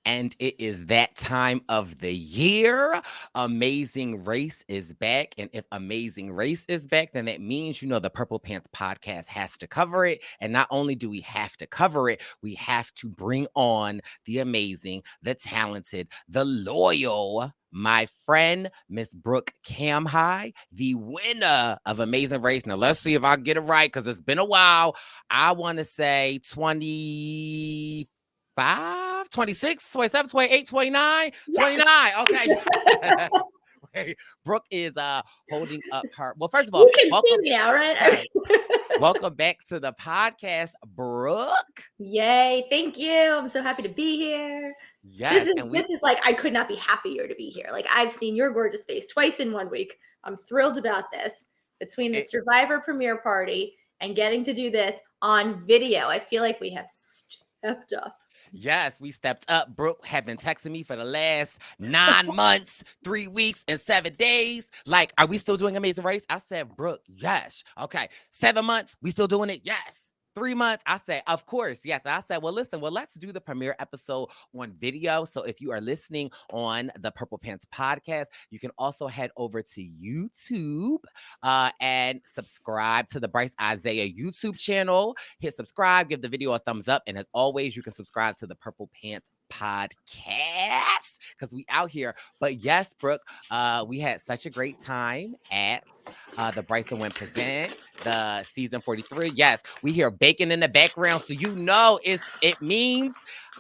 And it is that time of the year. Amazing Race is back. And if Amazing Race is back, then that means, the Purple Pants podcast has to cover it. And not only do we have to cover it, we have to bring on the amazing, the talented, the loyal, my friend, Miss Brooke Camhi, the winner of Amazing Race. Now, let's see if I get it right because it's been a while. I want to say 25, 26, 27, 28, 29, Yes. 29. Okay. Wait, Brooke is holding up her. Well, first of all, You can see welcome. me now, right? Yes, welcome back to the podcast, Brooke. Yay. Thank you. I'm so happy to be here. This Yes, is and we this is like I could not be happier to be here. Like I've seen your gorgeous face twice in 1 week. I'm thrilled about this. Between the it, Survivor premiere party and getting to do this on video, I feel like we have stepped up. yes, we stepped up. Brooke had been texting me for the last 9 months, 3 weeks, and 7 days. Like, are we still doing Amazing Race? I said, Brooke, yes. Okay. 7 months, we still doing it? Yes. 3 months, I said, of course, yes. I said, well, listen, let's do the premiere episode on video. So if you are listening on the Purple Pants podcast, you can also head over to YouTube and subscribe to the Brice Isaiah YouTube channel. Hit subscribe, give the video a thumbs up. And as always, you can subscribe to the Purple Pants podcast because we out here. But yes, Brooke, we had such a great time at the Brice and Brooke present the season 43. Yes, we hear bacon in the background, so it means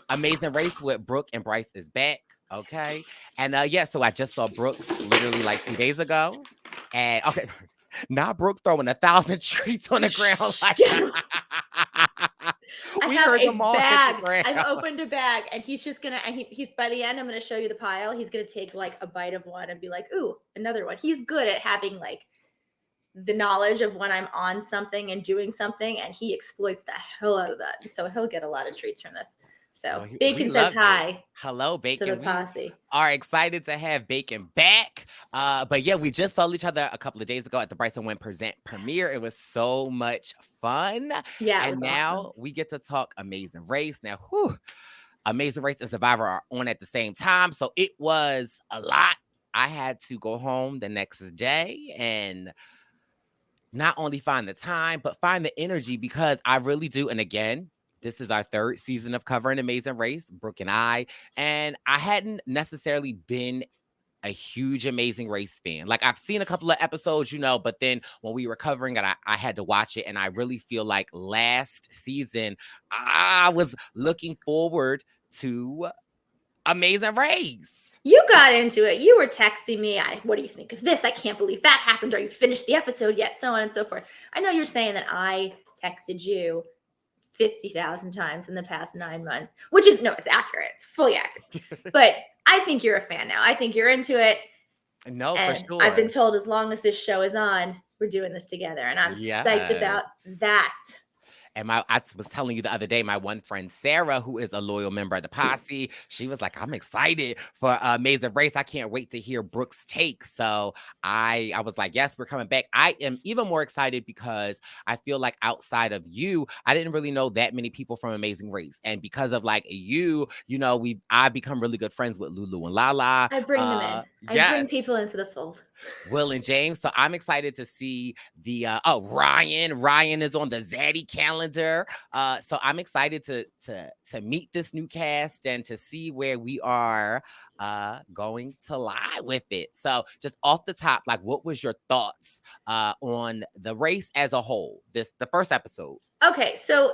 Amazing Race with Brooke and Brice is back. Okay, and so I just saw Brooke literally like 2 days ago, and okay. Now Brooke throwing 1,000 treats on the ground. I We have heard a them all hit the bag. ground. I've opened a bag, and he's just gonna. And he's by the end, I'm gonna show you the pile. He's gonna take like a bite of one and be like, "Ooh, another one." He's good at having like the knowledge of when I'm on something and doing something, and he exploits the hell out of that. So he'll get a lot of treats from this. So We Bacon says love it. hi Hello, to the Bacon. We posse. are excited to have Bacon back. But yeah, we just saw each other a couple of days ago at the Brice and Brooke present premiere. It was so much fun. Yeah, it And was now awesome. we get to talk Amazing Race. Now, Amazing Race and Survivor are on at the same time. So it was a lot. I had to go home the next day and not only find the time, but find the energy because I really do. And again, this is our third season of covering Amazing Race, Brooke and I hadn't necessarily been a huge Amazing Race fan. Like I've seen a couple of episodes, but then when we were covering it, I had to watch it. And I really feel like last season, I was looking forward to Amazing Race. You got into it. You were texting me. What do you think of this? I can't believe that happened. Are you finished the episode yet? So on and so forth. I know you're saying that I texted you 50,000 times in the past 9 months, which is it's accurate. It's fully accurate. But I think you're a fan now. I think you're into it. No, and for sure. I've been told as long as this show is on, we're doing this together. And I'm psyched about that. And I was telling you the other day, my one friend, Sarah, who is a loyal member of the posse, she was like, I'm excited for Amazing Race. I can't wait to hear Brooke's take. So I was like, yes, we're coming back. I am even more excited because I feel like outside of you, I didn't really know that many people from Amazing Race. And because of like you, I've become really good friends with Lulu and Lala. I bring them in. I bring people into the fold. Will and James. So I'm excited to see the Ryan. Ryan is on the Zaddy calendar. So I'm excited to meet this new cast and to see where we are going to lie with it. So just off the top, like what was your thoughts on the race as a whole? The first episode. Okay, so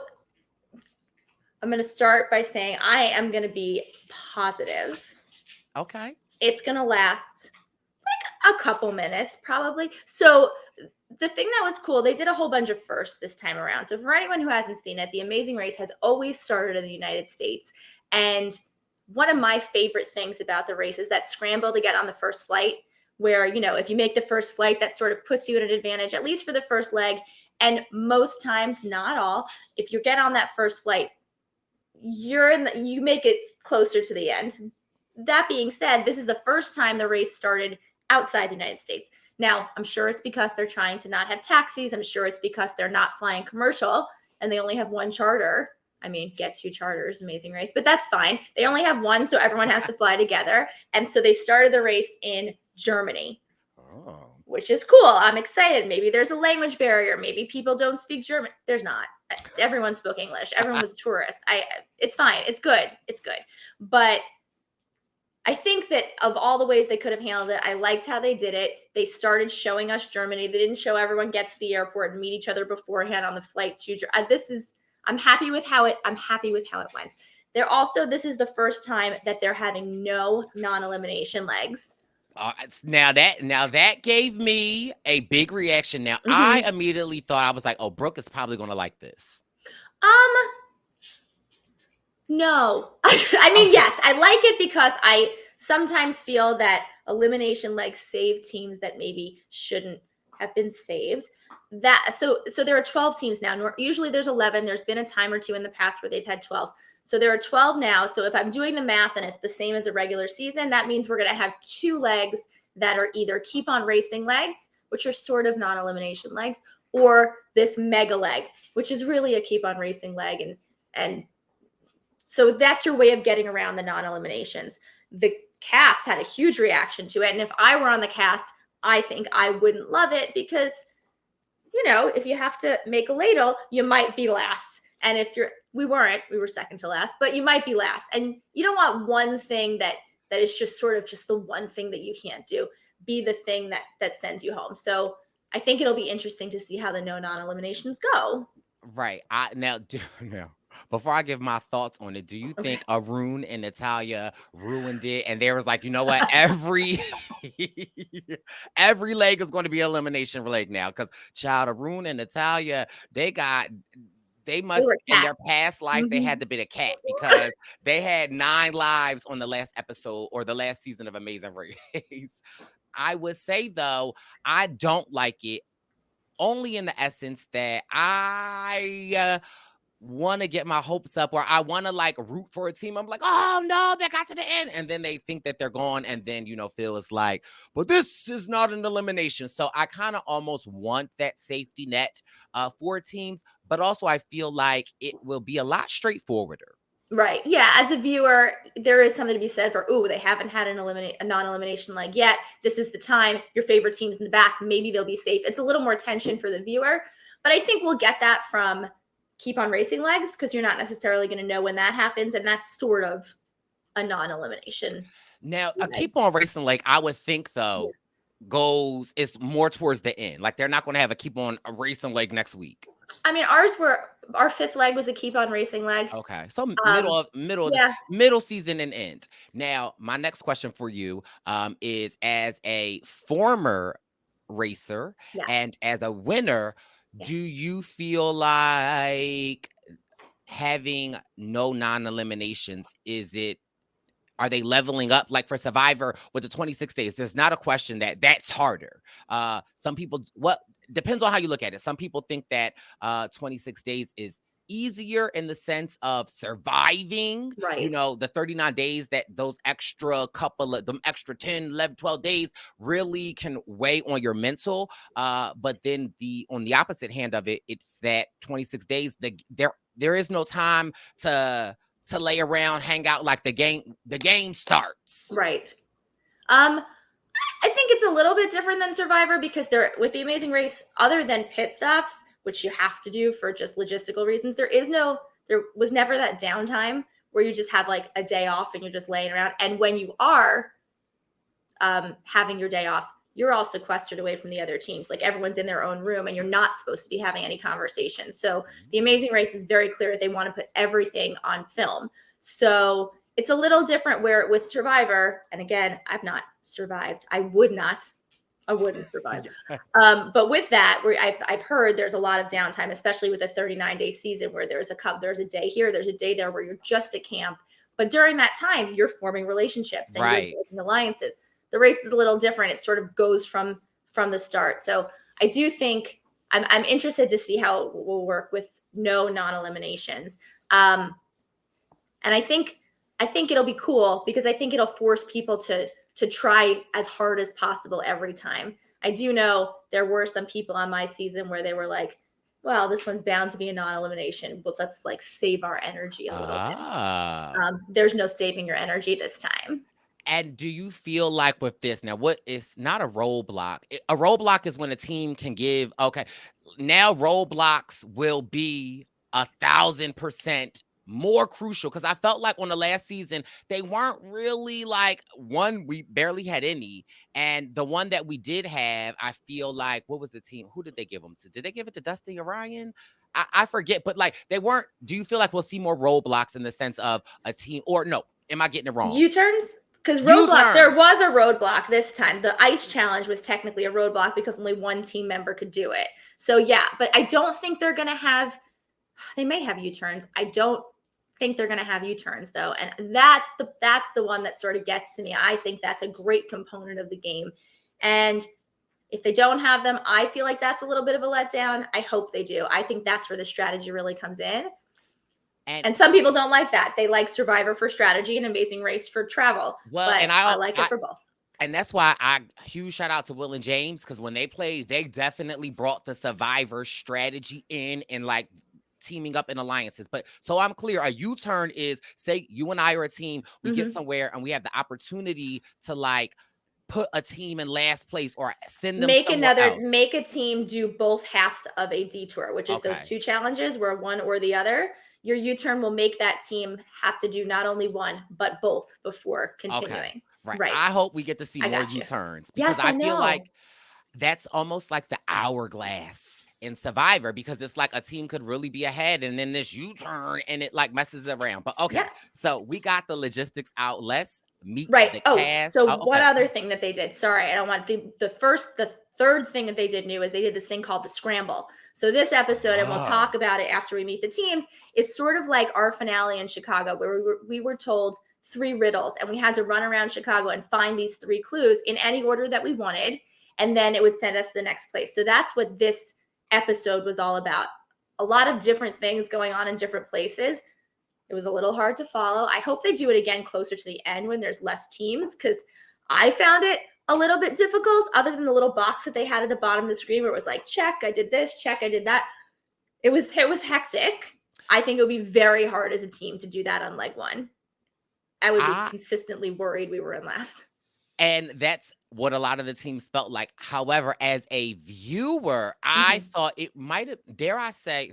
I'm going to start by saying I am going to be positive. Okay. It's going to last like a couple minutes probably. So the thing that was cool, they did a whole bunch of firsts this time around. So for anyone who hasn't seen it, the Amazing Race has always started in the United States. And one of my favorite things about the race is that scramble to get on the first flight where, if you make the first flight, that sort of puts you at an advantage, at least for the first leg. And most times, not all, if you get on that first flight, you make it closer to the end. That being said, this is the first time the race started outside the United States. Now, I'm sure it's because they're trying to not have taxis. I'm sure it's because they're not flying commercial and they only have one charter. I mean, get 2 charters, Amazing Race, but that's fine. They only have one, so everyone has to fly together. And so they started the race in Germany, which is cool. I'm excited. Maybe there's a language barrier. Maybe people don't speak German. There's not. Everyone spoke English. Everyone was tourists. It's fine. It's good. It's good. But I think that of all the ways they could have handled it, I liked how they did it. They started showing us Germany. They didn't show everyone get to the airport and meet each other beforehand on the flight to I'm happy with how it went. This is the first time that they're having no non-elimination legs. Now that gave me a big reaction. Now I immediately thought, I was like, oh, Brooke is probably going to like this. No. I mean, yes, I like it because I sometimes feel that elimination legs save teams that maybe shouldn't have been saved. So there are 12 teams now. Usually there's 11. There's been a time or two in the past where they've had 12. So there are 12 now. So if I'm doing the math and it's the same as a regular season, that means we're going to have 2 legs that are either keep on racing legs, which are sort of non-elimination legs, or this mega leg, which is really a keep on racing leg. And so that's your way of getting around the non-eliminations. The cast had a huge reaction to it. And if I were on the cast, I think I wouldn't love it because, if you have to make a ladle, you might be last. And we were second to last, but you might be last. And you don't want one thing that is just sort of just the one thing that you can't do, be the thing that sends you home. So I think it'll be interesting to see how the no non-eliminations go. Right. Before I give my thoughts on it, do you think Arun and Natalia ruined it? And there was like, you know what? Every leg is going to be elimination leg now. Because child, Arun and Natalia, they must in their past life, they had to be a cat because they had 9 lives on the last episode or the last season of Amazing Race. I would say, though, I don't like it only in the essence that I want to get my hopes up, or I want to like root for a team. I'm like, oh no, they got to the end. And then they think that they're gone. And then, Phil is like, but this is not an elimination. So I kind of almost want that safety net for teams. But also I feel like it will be a lot straightforwarder. Right. Yeah. As a viewer, there is something to be said for, they haven't had a non-elimination leg yet. This is the time. Your favorite team's in the back. Maybe they'll be safe. It's a little more tension for the viewer. But I think we'll get that from keep on racing legs because you're not necessarily going to know when that happens. And that's sort of a non-elimination. Now, a keep on racing leg, I would think, though, it's more towards the end. Like they're not going to have a keep on a racing leg next week. I mean, our 5th leg was a keep on racing leg. Okay. So middle season and end. Now, my next question for you is, as a former racer and as a winner, do you feel like having no non-eliminations, are they leveling up? Like for Survivor with the 26 days, there's not a question that's harder. Some people, depends on how you look at it. Some people think that 26 days is easier in the sense of surviving, right? The 39 days, that those extra 10, 11, 12 days really can weigh on your mental. But then on the opposite hand of it, it's that 26 days, there is no time to lay around, hang out, like the game starts. Right. I think it's a little bit different than Survivor because with the Amazing Race, other than pit stops, which you have to do for just logistical reasons, there was never that downtime where you just have like a day off and you're just laying around. And when you are having your day off, you're all sequestered away from the other teams. Like everyone's in their own room and you're not supposed to be having any conversations. So the Amazing Race is very clear that they want to put everything on film. So it's a little different where with Survivor, and again, I've not survived. I wouldn't survive. But with that, I've heard there's a lot of downtime, especially with a 39-day season where there's a day here, there's a day there where you're just at camp. But during that time, you're forming relationships and you're making alliances. The race is a little different. It sort of goes from the start. So I do think I'm interested to see how it will work with no non-eliminations. And I think it'll be cool because I think it'll force people to try as hard as possible every time. I do know there were some people on my season where they were like, well, this one's bound to be a non-elimination, but let's like save our energy a little bit. There's no saving your energy this time. And do you feel like with this now, what is not a roadblock? A roadblock is when a team can give, okay, now roadblocks will be 1,000% more crucial because I felt like on the last season, they weren't really like one, we barely had any. And the one that we did have, I feel like, what was the team? Who did they give them to? Did they give it to Dusty Orion? I forget, but like they weren't. Do you feel like we'll see more roadblocks in the sense of a team or no? Am I getting it wrong? U-turns? Because roadblock, there was a roadblock this time. The ice challenge was technically a roadblock because only one team member could do it. So yeah, but I don't think they're going to have, they may have U-turns. I don't think they're going to have U-turns though. And that's the one that sort of gets to me. I think that's a great component of the game. And if they don't have them, I feel like that's a little bit of a letdown. I hope they do. I think that's where the strategy really comes in. And some people don't like that. They like Survivor for strategy and Amazing Race for travel. Well, but and I like it for both. And that's why huge shout out to Will and James, because when they played, they definitely brought the Survivor strategy in and like teaming up in alliances. But so I'm clear, a U-turn is, say you and I are a team, we get somewhere and we have the opportunity to like put a team in last place or send them make a team do both halves of a detour, which is those two challenges where one or the other. Your U-turn will make that team have to do not only one, but both before continuing. Okay. Right. I hope we get to see more U-turns because I feel like that's almost like the hourglass in Survivor because it's like a team could really be ahead and then this U-turn and it like messes around. But so we got the logistics out. Let's meet the cast. So one other thing that they did, sorry, I don't want the third thing that they did new is they did this thing called the scramble. So this episode, and we'll talk about it after we meet the teams, is sort of like our finale in Chicago, where we were told 3 riddles, and we had to run around Chicago and find these 3 clues in any order that we wanted, and then it would send us to the next place. So that's what this episode was all about. A lot of different things going on in different places. It was a little hard to follow. I hope they do it again closer to the end when there's less teams, because I found it a little bit difficult, other than the little box that they had at the bottom of the screen where it was like, check, I did this, check, I did that. It was hectic. I think it would be very hard as a team to do that on leg 1. I would be consistently worried we were in last. And that's what a lot of the teams felt like. However, as a viewer, I thought it might have, dare I say,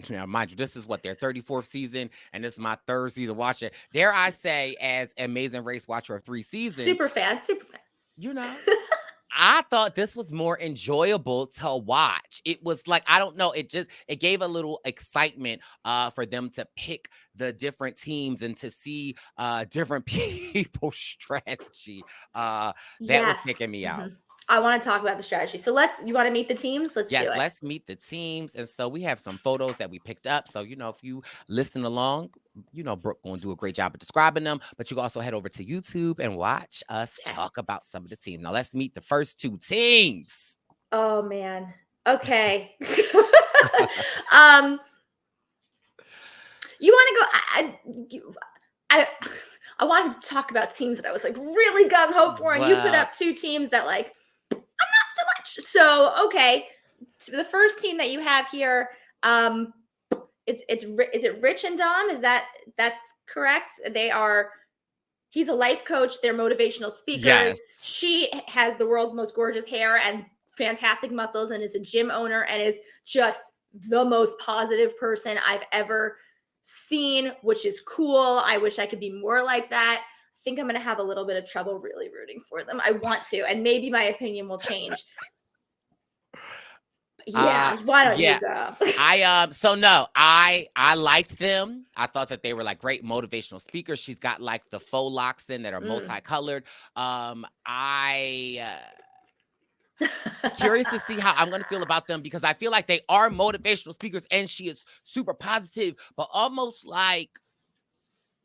now mind you, this is what, their 34th season, and this is my 3rd season watching. Dare I say, as Amazing Race watcher of 3 seasons. Super fan. You know, I thought this was more enjoyable to watch. It was like, I don't know, it gave a little excitement for them to pick the different teams and to see different people's strategy. That was picking me out. I want to talk about the strategy. So you want to meet the teams? Let's do it. Let's meet the teams. And so we have some photos that we picked up. So, you know, if you listen along, you know, Brooke going to do a great job of describing them, but you can also head over to YouTube and watch us talk about some of the teams. Now let's meet the first 2 teams. Oh man. Okay. You want to go, I wanted to talk about teams that I was like really gung-ho for, and you put up 2 teams that like, I'm not so much. So, okay. So the first team that you have here, is it Rich and Dom? That's correct? He's a life coach. They're motivational speakers. Yes. She has the world's most gorgeous hair and fantastic muscles and is a gym owner and is just the most positive person I've ever seen, which is cool. I wish I could be more like that. I think I'm going to have a little bit of trouble really rooting for them. I want to, and maybe my opinion will change. Why don't you go? I liked them. I thought that they were like great motivational speakers. She's got like the faux locks in that are multicolored. Curious to see how I'm going to feel about them because I feel like they are motivational speakers and she is super positive, but almost like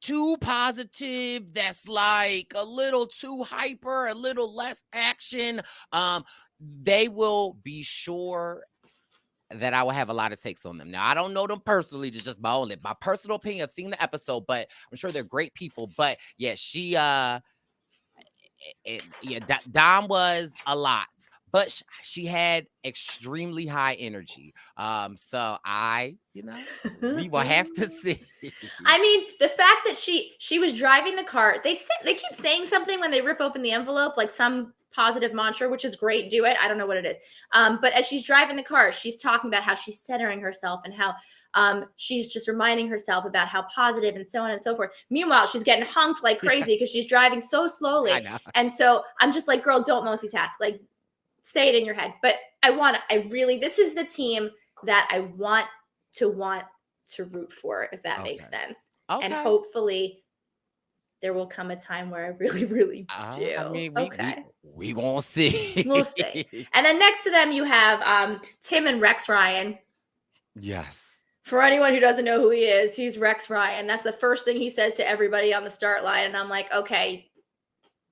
too positive. That's like a little too hyper, a little less action. They will be sure that I will have a lot of takes on them. Now, I don't know them personally, just my personal opinion. I've seen the episode, but I'm sure they're great people. But yeah, Dom was a lot. but she had extremely high energy. So we will have to see. I mean, the fact that she was driving the car, they keep saying something when they rip open the envelope, like some positive mantra, which is great. Do it. I don't know what it is. But as she's driving the car, she's talking about how she's centering herself and how she's just reminding herself about how positive and so on and so forth. Meanwhile, she's getting honked like crazy because she's driving so slowly. I know. And so I'm just like, girl, don't multitask. Like, say it in your head. But this is the team that I want to root for, if that makes sense. Okay. And hopefully there will come a time where I really, really do. I mean, okay. we won't see. We'll see. And then next to them, you have Tim and Rex Ryan. Yes. For anyone who doesn't know who he is, he's Rex Ryan. That's the first thing he says to everybody on the start line. And I'm like, okay,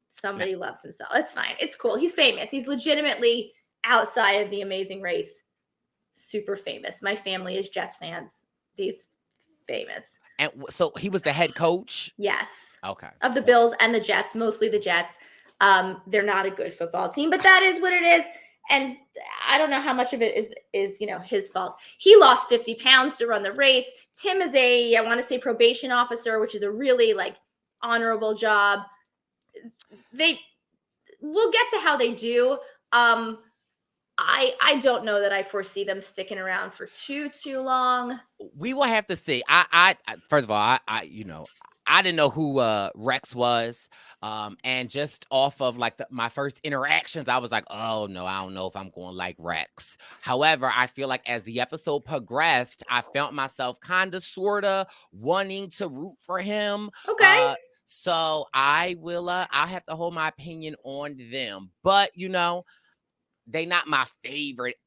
somebody loves himself. It's fine. It's cool. He's famous. He's legitimately, outside of the Amazing Race, super famous. My family is Jets fans. He's famous. And so he was the head coach? Yes. Okay. Of the Bills and the Jets, mostly the Jets. They're not a good football team, but that is what it is. And I don't know how much of it is his fault. He lost 50 pounds to run the race. Tim is I want to say probation officer, which is a really honorable job. We'll get to how they do. I don't know that I foresee them sticking around for too long. We will have to see. I first of all, I didn't know who Rex was. And just off of my first interactions, I was like, oh no, I don't know if I'm going to like Rex. However, I feel like as the episode progressed, I felt myself kind of sort of wanting to root for him. Okay. So I will I'll have to hold my opinion on them. But they not my favorite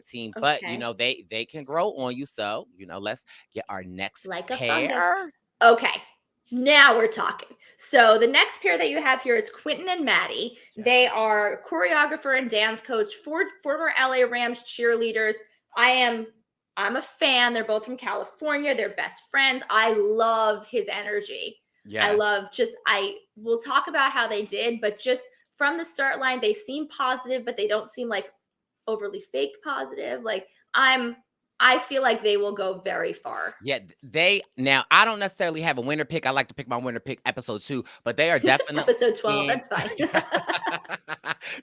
team. But they can grow on you. So let's get our next pair. Okay. Now we're talking. So the next pair that you have here is Quentin and Maddie. Yeah. They are choreographer and dance coach, former LA Rams cheerleaders. I'm a fan. They're both from California. They're best friends. I love his energy. Yeah. We'll talk about how they did, but just from the start line, they seem positive, but they don't seem overly fake positive. I feel like they will go very far. Yeah, now I don't necessarily have a winner pick. I like to pick my winner pick episode 2, but they are definitely episode 12. That's fine.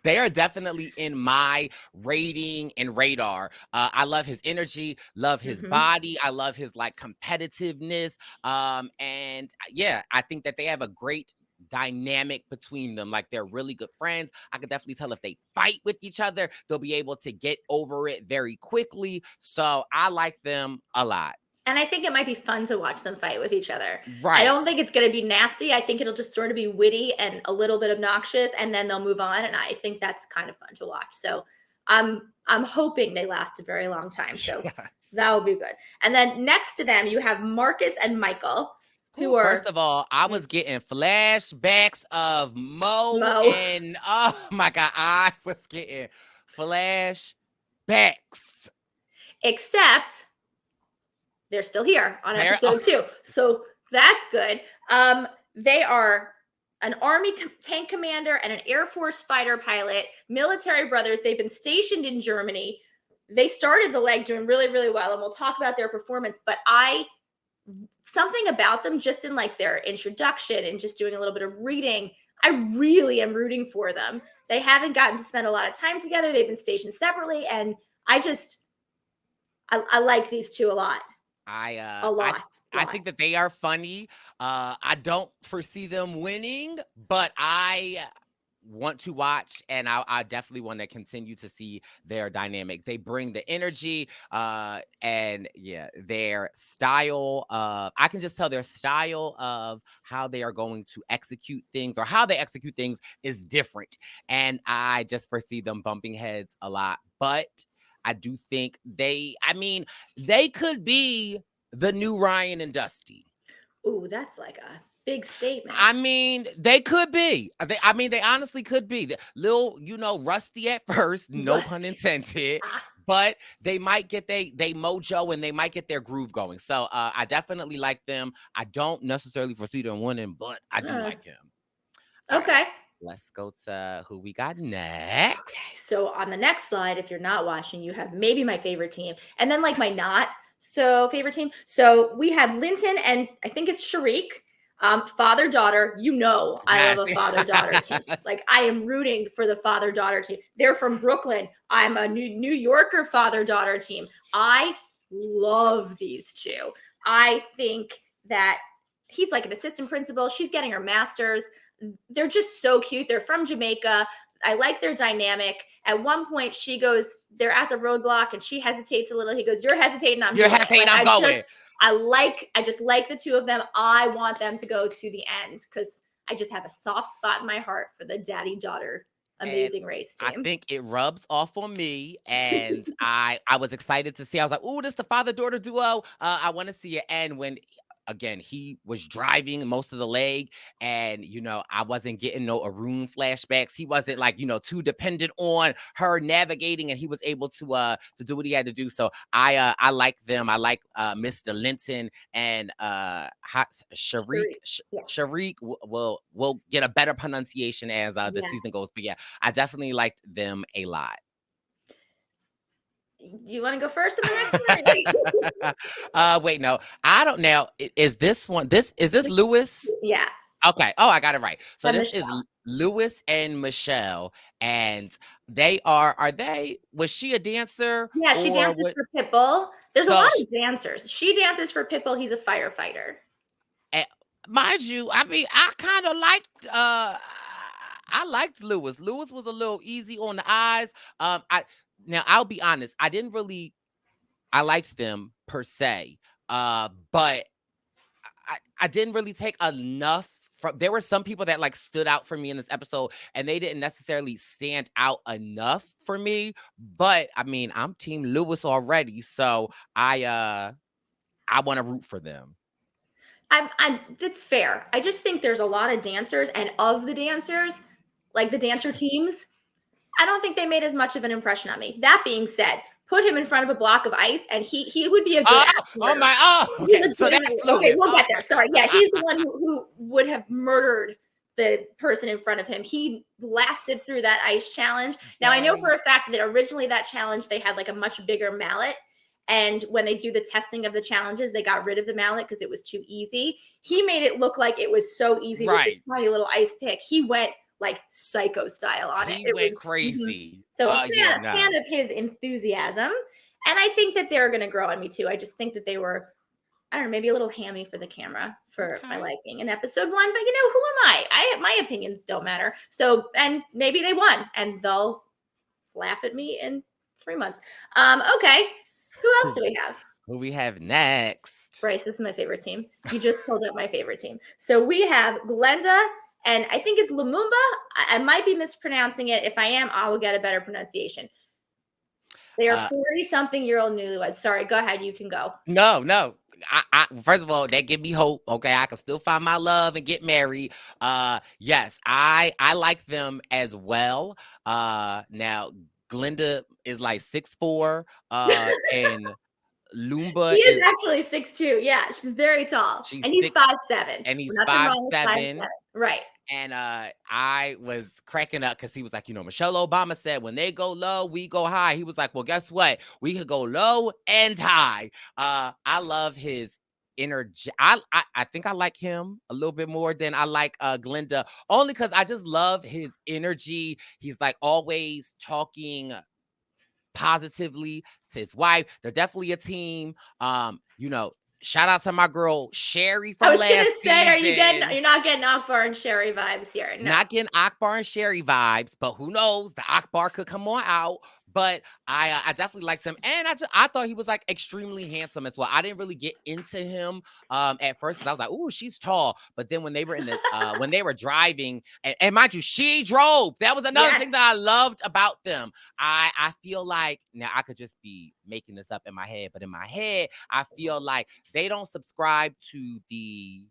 They are definitely in my rating and radar. I love his energy, love his body. I love his competitiveness. And yeah, I think that they have a great dynamic between them. They're really good friends. I could definitely tell if they fight with each other, they'll be able to get over it very quickly. So I like them a lot. And I think it might be fun to watch them fight with each other. Right. I don't think it's going to be nasty. I think it'll just sort of be witty and a little bit obnoxious, and then they'll move on. And I think that's kind of fun to watch. So I'm hoping they last a very long time. So that will be good. And then next to them, you have Marcus and Michael. First of all, I was getting flashbacks of Mo. And oh my God, I was getting flashbacks. Except they're still here on episode 2. So that's good. They are an Army tank commander and an Air Force fighter pilot, military brothers. They've been stationed in Germany. They started the leg doing really, really well, and we'll talk about their performance. But something about them, just in their introduction and just doing a little bit of reading, I really am rooting for them. They haven't gotten to spend a lot of time together. They've been stationed separately, and I like these two a lot. A lot. I think that they are funny. I don't foresee them winning, but I want to watch, and I definitely want to continue to see their dynamic. They bring the energy, and their style. I can just tell their style of how they are going to execute things, or how they execute things, is different. And I just foresee them bumping heads a lot. But I do think they could be the new Ryan and Dusty. Ooh, that's a big statement. They could be. They honestly could be. The little, rusty at first, no pun intended. But they might get they mojo, and they might get their groove going. So I definitely like them. I don't necessarily foresee them winning, but I do like him. Okay. Let's go to who we got next. Okay, so on the next slide, if you're not watching, you have maybe my favorite team, and then like my not so favorite team. So we have Linton and I think it's Sharik, father daughter. You know, I love Yes. a father daughter team. Like I am rooting for the father daughter team. They're from Brooklyn. I'm a New Yorker father daughter team. I love these two. I think that he's like an assistant principal. She's getting her master's. They're just so cute. They're from Jamaica. I like their dynamic. At one point, she goes, they're at the roadblock and she hesitates a little. He goes, "You're hesitating, I'm You're doing it." hesitating, Like I'm going. I just like the two of them. I want them to go to the end because I just have a soft spot in my heart for the daddy-daughter And Amazing Race I team. think it rubs off on me, and I was excited to see. I was like, "Oh, this the father daughter duo." I want to see it. And when again he was driving most of the leg, and I wasn't getting no Arun flashbacks. He wasn't like too dependent on her navigating, and he was able to do what he had to do. So I like them. I like Mr. Linton and Sharik. Three. Yeah. Sharik will get a better pronunciation as the Yes. season goes. But yeah, I definitely liked them a lot. You want to go first in the next one? Wait, no, I don't now. Is this one is this Lewis? Yeah. Okay. Oh, I got it right. So And this is Michelle. Lewis and Michelle, and are they was she a dancer Yeah, she or dances what? for Pitbull. There's a So lot of dancers. She dances for Pitbull. He's a firefighter. eh, mind you, I mean, I kind of liked I liked Lewis. Lewis was a little easy on the eyes. I Now I'll be honest, I liked them per se. But I didn't really take enough from there were some people that like stood out for me in this episode, and they didn't necessarily stand out enough for me. But I mean, I'm team Lewis already, so I want to root for them. I'm that's fair. I just think there's a lot of dancers, and of the dancers, like the dancer teams, I don't think they made as much of an impression on me. That being said, put him in front of a block of ice, and he would be a good Oh actor. my, He okay. So that's legitimately okay, Lewis. we'll Oh. get there. Sorry. Yeah, he's the one who would have murdered the person in front of him. He lasted through that ice challenge. Now I know for Right. a fact that originally that challenge they had like a much bigger mallet. And when they do the testing of the challenges, they got rid of the mallet because it was too easy. He made it look like it was so easy with this Right. tiny little ice pick. He went like psycho style on it. He It went was crazy. so a Yeah, fan no. of his enthusiasm. And I think that they're going to grow on me too. I just think that they were I don't know, maybe a little hammy for the camera for my Okay. liking in episode 1, but who am I? My opinions don't matter. So, and maybe they won and they'll laugh at me in 3 months. Okay. Who else do we have? Who we have next? Bryce, this is my favorite team. You just pulled up my favorite team. So we have Glenda and I think it's Lumumba. I might be mispronouncing it. If I am, I will get a better pronunciation. They are 40-something-year-old newlyweds. Sorry, go ahead. You can go. No. First of all, that give me hope. Okay, I can still find my love and get married. Yes, I like them as well. Now Glenda is like 6'4", and He Lumba is is actually 6'2". Yeah, she's very tall. she's And he's 6 5'7". and he's Nothing five wrong with 5'7". seven. Right. And I was cracking up because he was like, Michelle Obama said, when they go low, we go high. He was like, well, guess what? We could go low and high. I love his energy. I think I like him a little bit more than I like Glenda, only because I just love his energy. He's like always talking positively to his wife. They're definitely a team. Shout out to my girl Sherry I from was gonna last say, season. you're not getting Akbar and Sherry vibes here. No. Not getting Akbar and Sherry vibes, but who knows? The Akbar could come on out. But I definitely liked him, and I thought he was like extremely handsome as well. I didn't really get into him at first because I was like, "Ooh, she's tall." But then when they were in the when they were driving, and mind you, she drove. That was another thing that I loved about them. I feel like now I could just be making this up in my head, but in my head, I feel like they don't subscribe to the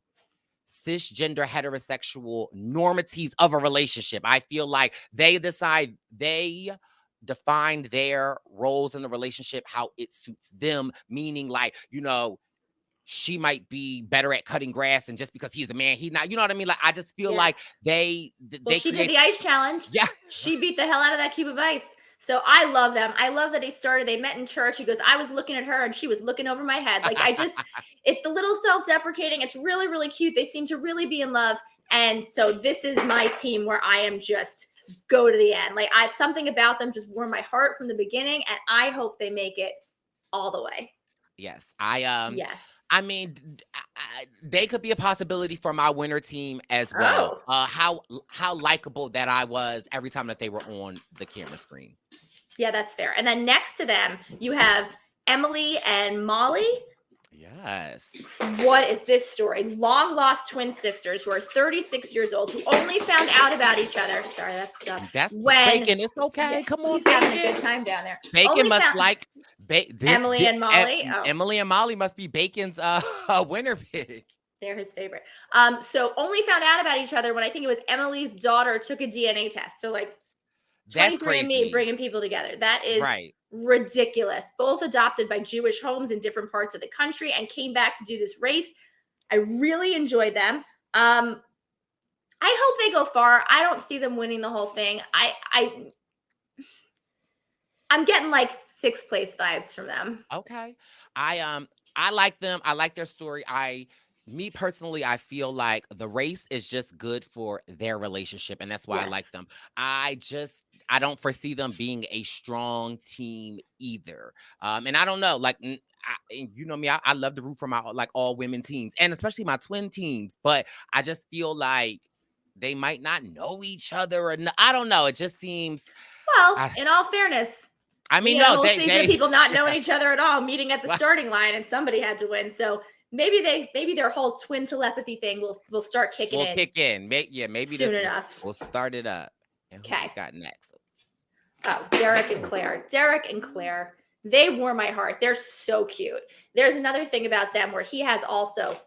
cisgender heterosexual normaties of a relationship. I feel like they define their roles in the relationship how it suits them, meaning like, she might be better at cutting grass, and just because he's a man, he's not. You know what I mean? Like, I just feel Yes. like they Well, she did the ice challenge. Yeah. She beat the hell out of that cube of ice. So I love them. I love that they met in church. He goes, I was looking at her and she was looking over my head. Like, it's a little self-deprecating. It's really, really cute. They seem to really be in love. And so this is my team where I am just go to the end. Like, something about them just warmed my heart from the beginning, and I hope they make it all the way. Yes. Yes. I mean, they could be a possibility for my winner team as well. How likable that I was every time that they were on the camera screen. Yeah, that's fair. And then next to them, you have Emily and Molly. Yes. What is this story? Long lost twin sisters who are 36 years old, who only found out about each other. Sorry, that's dumb. That's Bacon. It's okay. Come on, he's having a good time down there. Bacon must like Emily and Molly. Emily and Molly must be Bacon's winner pick. They're his favorite. So only found out about each other when I think it was Emily's daughter took a DNA test. So like 23andMe bringing people together. That is ridiculous. Both adopted by Jewish homes in different parts of the country and came back to do this race. I really enjoyed them. I hope they go far. I don't see them winning the whole thing. I'm getting like 6th place vibes from them. Okay. I like them. I like their story. Me personally, I feel like the race is just good for their relationship, and that's why I like them. I don't foresee them being a strong team either. And I don't know, like, you know me, I love to root for my like all women teams, and especially my twin teams. But I just feel like they might not know each other, or I don't know. It just seems. Well, in all fairness. I mean, they people not knowing each other at all, meeting at the starting line, and somebody had to win. So maybe their whole twin telepathy thing will start kicking in. Will kick in. Maybe soon enough. We'll start it up. Okay. Got next. Oh, Derek and Claire. Derek and Claire. They warm my heart. They're so cute. There's another thing about them where he has also,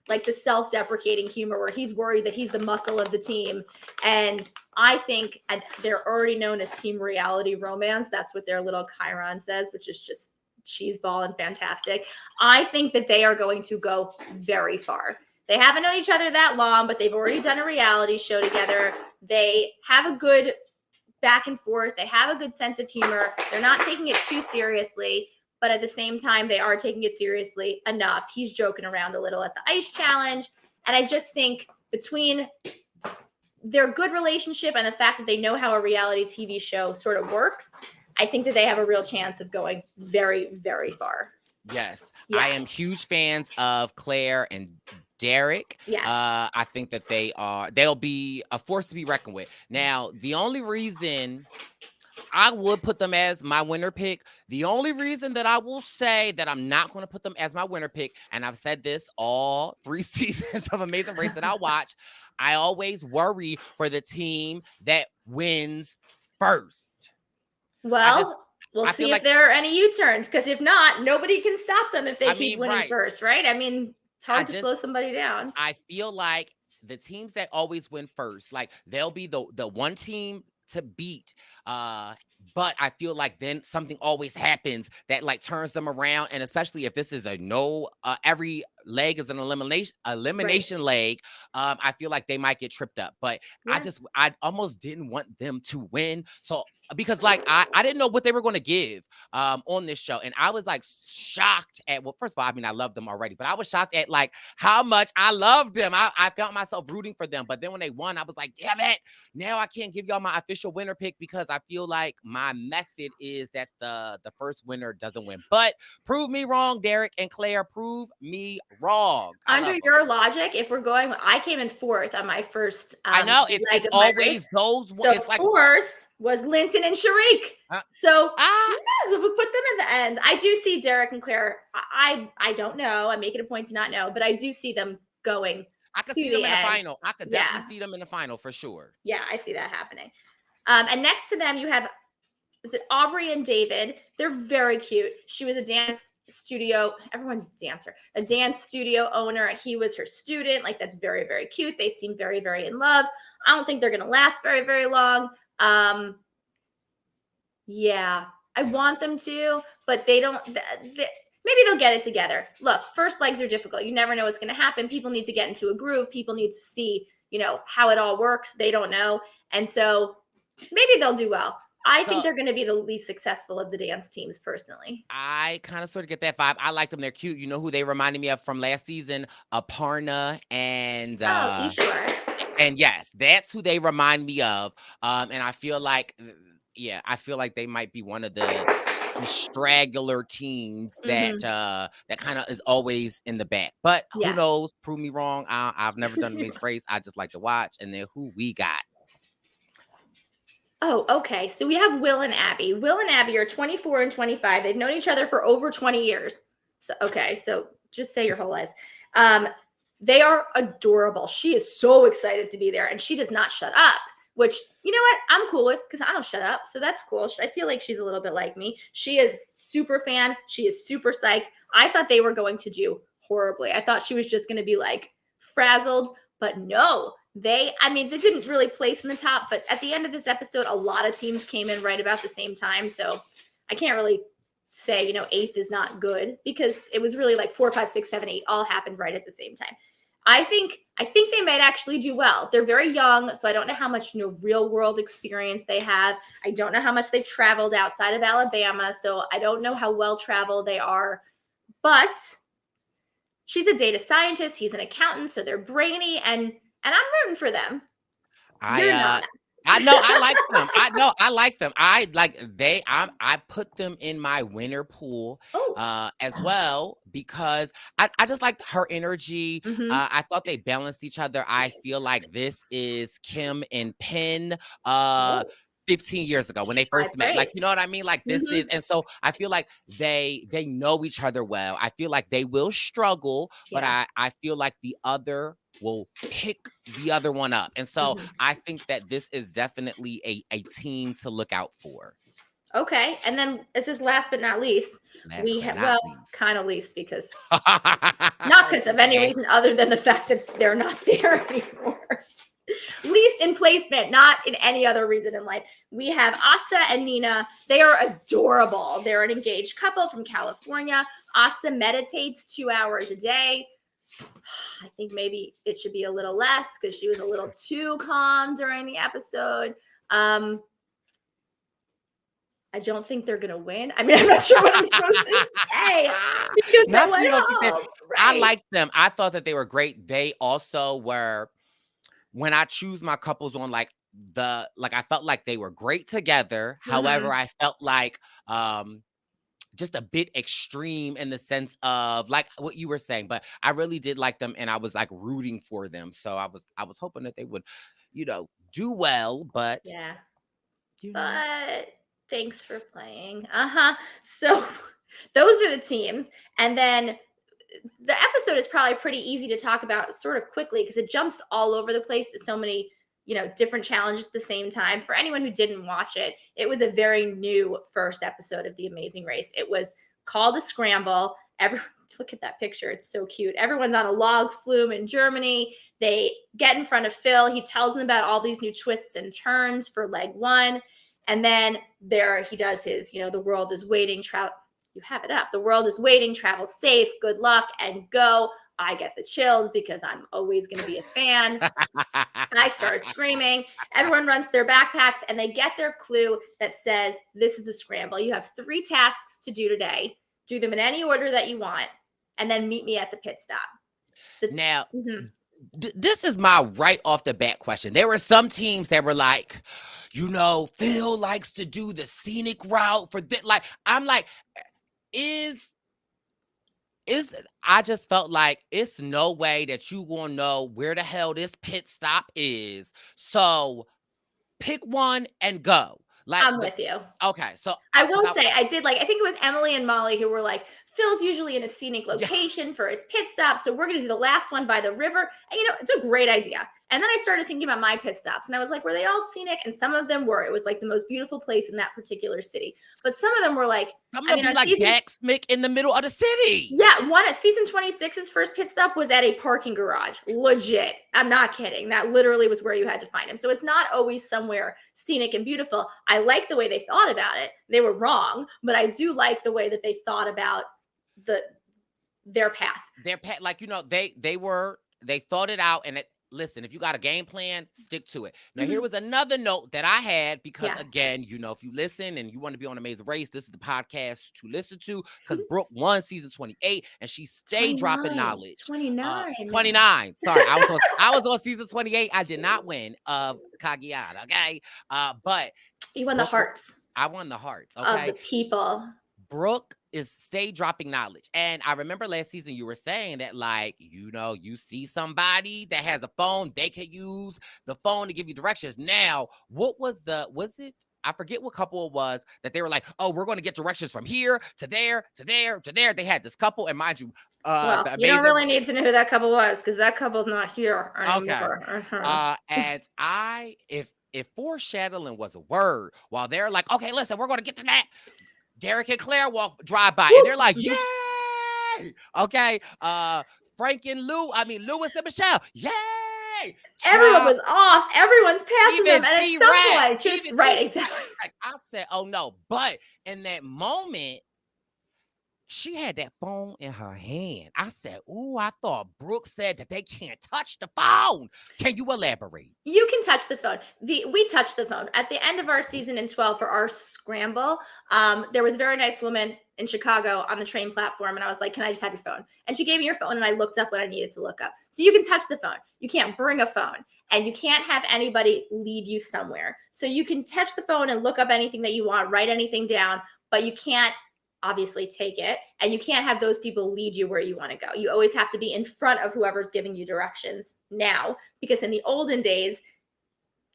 like the self-deprecating humor where he's worried that he's the muscle of the team. And I think they're already known as Team Reality Romance. That's what their little Chiron says, which is just cheeseball and fantastic. I think that they are going to go very far. They haven't known each other that long, but they've already done a reality show together. They have a good back and forth. They have a good sense of humor. They're not taking it too seriously. But at the same time, they are taking it seriously enough. He's joking around a little at the ice challenge. And I just think between their good relationship and the fact that they know how a reality TV show sort of works, I think that they have a real chance of going very, very far. Yes. Yeah. I am huge fans of Claire and Derek. Yes. I think that they'll be a force to be reckoned with. Now, the only reason I would put them as my winner pick. The only reason that I will say that I'm not going to put them as my winner pick, and I've said this all 3 seasons of Amazing Race that I watch, I always worry for the team that wins first. Well, we'll see if there are any U-turns, because if not, nobody can stop them if they keep winning first, right? I mean, it's hard to slow somebody down. I feel like the teams that always win first, like they'll be the one team to beat, but I feel like then something always happens that like turns them around, and especially if this is a every leg is an elimination leg, I feel like they might get tripped up. But I almost didn't want them to win, so because like I didn't know what they were going to give on this show, and I was like shocked at, well, first of all, I mean, I love them already, but I was shocked at like how much I loved them. I felt myself rooting for them, but then when they won, I was like, damn it, now I can't give y'all my official winner pick, because I feel like my method is that the first winner doesn't win. But prove me wrong, Derek and Claire, prove me wrong. Under your logic, if we're going, I came in 4th on my first I know it's always those, so it's like 4th was Linton and Sharik. So we'll put them in the end. I do see Derek and Claire. I don't know. I'm making a point to not know, but I do see them going. I could see them in the final. I could definitely see them in the final for sure. Yeah, I see that happening. And next to them, you have, is it Aubrey and David? They're very cute. She was a dance studio, everyone's a dancer, a dance studio owner, and he was her student. Like, that's very, very cute. They seem very, very in love. I don't think they're going to last very, very long. Yeah, I want them to, but they don't. maybe they'll get it together. Look, first legs are difficult. You never know what's going to happen. People need to get into a groove. People need to see, how it all works. They don't know. And so maybe they'll do well. I think So they're going to be the least successful of the dance teams personally. I kind of sort of get that vibe. I like them. They're cute. You know who they reminded me of from last season? Aparna Oh, Ishwar. and yes, that's who they remind me of. And I feel like, yeah, I feel like they might be one of the straggler teams that that kind of is always in the back. But who Yeah. knows? Prove me wrong. I've never done the race. I just like to watch. And then who we got? Oh, okay. So we have Will and Abby. Will and Abby are 24 and 25. They've known each other for over 20 years. So, okay. So just say your whole lives. They are adorable. She is so excited to be there and she does not shut up, which, you know what? I'm cool with because I don't shut up. So that's cool. I feel like she's a little bit like me. She is super fan. She is super psyched. I thought they were going to do horribly. I thought she was just going to be like frazzled, but no. They didn't really place in the top, but at the end of this episode, a lot of teams came in right about the same time. So I can't really say, eighth is not good because it was really like 4, 5, 6, 7, 8 all happened right at the same time. I think they might actually do well. They're very young, so I don't know how much real world experience they have. I don't know how much they've traveled outside of Alabama, so I don't know how well traveled they are. But she's a data scientist, he's an accountant, so they're brainy and I'm rooting for them. You're not. I know I like them. I like them. I put them in my winner pool as well because I just liked her energy. I thought they balanced each other. I feel like this is Kim and Penn 15 years ago when they first met. Like, you know what I mean? Like this is, and so I feel like they know each other well. I feel like they will struggle, but I feel like the other will pick the other one up. And so I think that this is definitely a team to look out for. Okay. And then this is last but not least, kind of least because not because of any reason other than the fact that they're not there anymore. Least in placement, not in any other reason in life. We have Asta and Nina. They are adorable. They're an engaged couple from California. Asta meditates 2 hours a day. I think maybe it should be a little less because she was a little too calm during the episode. I don't think they're going to win. I'm not sure what I'm supposed to say. Because I liked them. I thought that they were great. They also were, when I choose my couples on I felt like they were great together. However, I felt like just a bit extreme in the sense of like what you were saying, but I really did like them and I was like rooting for them. So I was hoping that they would, do well, but yeah. But thanks for playing. So those are the teams. And then the episode is probably pretty easy to talk about sort of quickly because it jumps all over the place to so many different challenges at the same time. For anyone who didn't watch it, it was a very new first episode of The Amazing Race. It was called a scramble. Look at that picture. It's so cute. Everyone's on a log flume in Germany. They get in front of Phil. He tells them about all these new twists and turns for leg one. And then he does his, the world is waiting. You have it up. The world is waiting. Travel safe. Good luck and go. I get the chills because I'm always going to be a fan. I start screaming. Everyone runs to their backpacks and they get their clue that says, this is a scramble. You have 3 tasks to do today. Do them in any order that you want. And then meet me at the pit stop. This is my right off the bat question. There were some teams that were like, Phil likes to do the scenic route for this. Like, I'm like, I just felt like it's no way that you gonna know where the hell this pit stop is. So pick one and go. Like, I'm with you. Okay, so I will say I did I think it was Emily and Molly who were like, Phil's usually in a scenic location for his pit stop, so we're going to do the last one by the river. And it's a great idea. And then I started thinking about my pit stops, and I was like, were they all scenic? And some of them were. It was like the most beautiful place in that particular city. But some of them were like, Daxmick in the middle of the city. Yeah, one at season 26's first pit stop was at a parking garage. Legit. I'm not kidding. That literally was where you had to find him. So it's not always somewhere scenic and beautiful. I like the way they thought about it. They were wrong, but I do like the way that they thought about their path. Their path, like, they thought it out, and listen, if you got a game plan, stick to it. Now, here was another note that I had, because again, if you listen and you want to be on Amazing Race, this is the podcast to listen to, because Brooke won season 28 and she stayed dropping knowledge. 29. Sorry, I was on season 28. I did not win Kagiata, okay? But you won the hearts. I won the hearts, okay? Of the people. Brooke is stay dropping knowledge. And I remember last season you were saying that, like, you see somebody that has a phone, they can use the phone to give you directions. Now, was it? I forget what couple it was that they were like, oh, we're going to get directions from here to there, to there, to there. They had this couple, and mind you, well, you don't really need to know who that couple was, because that couple's not here anymore. Okay. And if foreshadowing was a word, while they're like, okay, listen, we're going to get to that, Derek and Claire drive by, and they're like, yay! Okay. Frank and Louis and Michelle, yay! Everyone was off. Everyone's passing them. And at some point, exactly. Like, I said, oh no. But in that moment, she had that phone in her hand. I said, ooh, I thought Brooke said that they can't touch the phone. Can you elaborate? You can touch the phone. We touched the phone. At the end of our season in 12 for our scramble, there was a very nice woman in Chicago on the train platform. And I was like, can I just have your phone? And she gave me your phone, and I looked up what I needed to look up. So you can touch the phone. You can't bring a phone, and you can't have anybody lead you somewhere. So you can touch the phone and look up anything that you want, write anything down, but you can't obviously take it, and you can't have those people lead you where you want to go. You always have to be in front of whoever's giving you directions now, because in the olden days,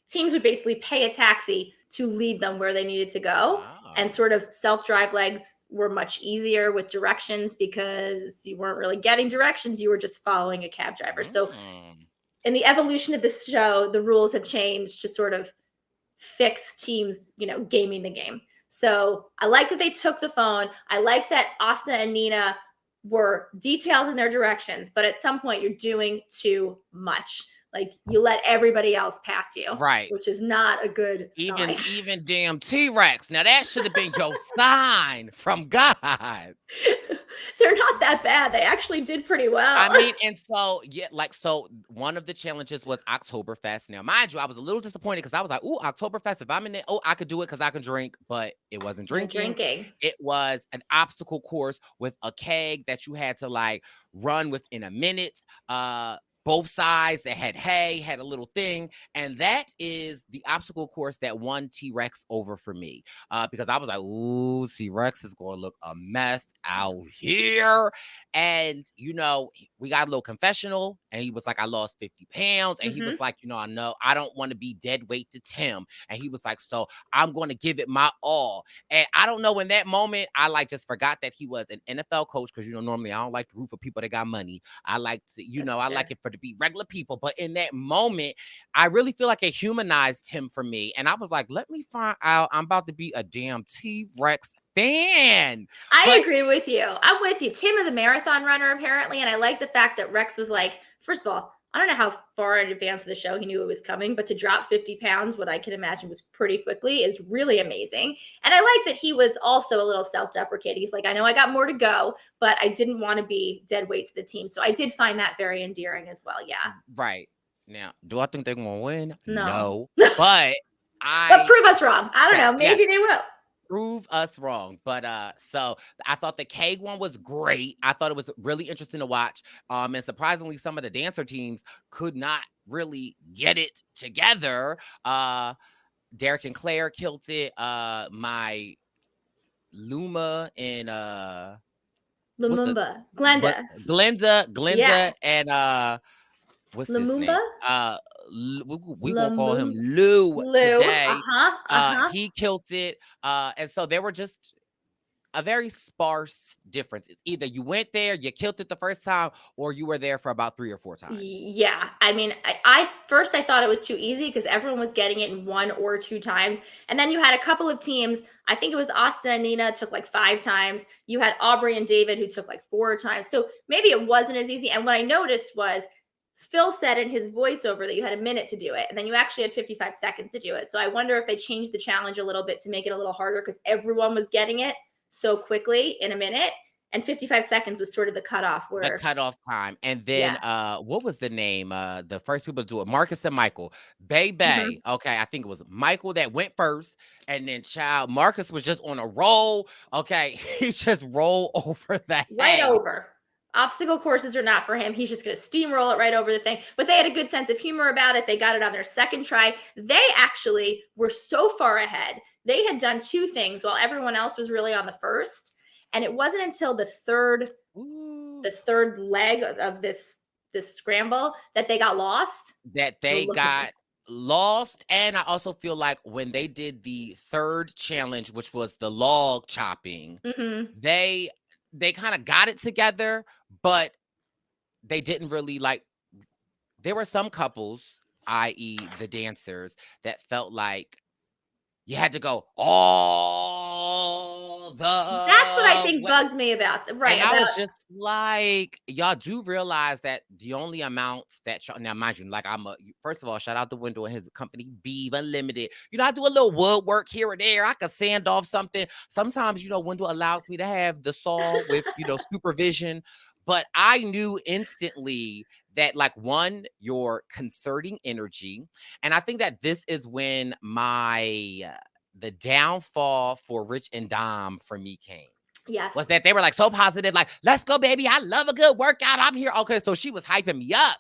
teams would basically pay a taxi to lead them where they needed to go. Wow. And sort of self-drive legs were much easier with directions, because you weren't really getting directions. You were just following a cab driver. So in the evolution of the show, the rules have changed to sort of fix teams, gaming the game. So I like that they took the phone. I like that Asta and Nina were detailed in their directions, but at some point you're doing too much. Like, you let everybody else pass you, right? Which is not a good sign. Even damn T-Rex. Now that should have been your sign from God. They're not that bad. They actually did pretty well. I mean, and so one of the challenges was Oktoberfest. Now, mind you, I was a little disappointed, because I was like, ooh, Oktoberfest. If I'm in it, I could do it because I can drink, but it wasn't drinking. It was an obstacle course with a keg that you had to like run within a minute. Both sides that had hay, had a little thing. And that is the obstacle course that won T-Rex over for me. Because I was like, ooh, T-Rex is going to look a mess out here. And, we got a little confessional, and he was like, I lost 50 pounds. And he was like, I know I don't want to be dead weight to Tim. And he was like, so I'm going to give it my all. And I don't know, in that moment, I just forgot that he was an NFL coach, because, normally I don't like to root for people that got money. I like to, I like it to be regular people. But in that moment, I really feel like it humanized him for me. And I was like, let me find out. I'm about to be a damn T-Rex fan. I agree with you. I'm with you. Tim is a marathon runner, apparently. And I like the fact that Rex was like, first of all, I don't know how far in advance of the show he knew it was coming, but to drop 50 pounds, what I can imagine was pretty quickly, is really amazing. And I like that he was also a little self-deprecating. He's like, I know I got more to go, but I didn't want to be dead weight to the team. So I did find that very endearing as well. Yeah. Right. Now, do I think they're going to win? No. But but prove us wrong. I don't know. Maybe they will. Prove us wrong. But so I thought the keg one was great. I thought it was really interesting to watch. And surprisingly, some of the dancer teams could not really get it together. Derek and Claire killed it. My Luma and Lumumba. Glenda. Glenda and what's his name? We won't call him Lou today. He killed it. And so there were just a very sparse difference. It's either you went there, you killed it the first time, or you were there for about 3 or 4 times. Yeah. I mean, I first thought it was too easy, because everyone was getting it in 1 or 2 times. And then you had a couple of teams. I think it was Asta and Nina took like 5 times. You had Aubrey and David who took like 4 times. So maybe it wasn't as easy. And what I noticed was, Phil said in his voiceover that you had a minute to do it, and then you actually had 55 seconds to do it. So I wonder if they changed the challenge a little bit to make it a little harder, because everyone was getting it so quickly in a minute. And 55 seconds was sort of the cutoff The where, cutoff time. And then yeah. what was the name? The first people to do it, Marcus and Michael. Bay. Mhm. Okay, I think it was Michael that went first, and then child Marcus was just on a roll. Okay, he just rolled over the Right hay. over. Obstacle courses are not for him. He's just going to steamroll it right over the thing. But they had a good sense of humor about it. They got it on their second try. They actually were so far ahead. They had done two things while everyone else was really on the first. And it wasn't until Ooh. the third leg of this scramble that they got lost. That They were they looking for. got lost. And I also feel like when they did the third challenge, which was the log chopping, Mhm. they kind of got it together, but they didn't really like. There were some couples, i.e., the dancers, that felt like you had to go all That's what I the think way. bugged me about And I about was just like, y'all do realize that the only amount that y'all, now mind you, like first of all, shout out to Wendell and his company, Beeve Unlimited. You know, I do a little woodwork here or there. I could sand off something. Sometimes, Wendell allows me to have the saw with, supervision. But I knew instantly that, like, one, you're concerting energy. And I think that this is when the downfall for Rich and Dom for me came, was yes. that they were like so positive, like, let's go, baby. I love a good workout. I'm here. Okay. So she was hyping me up.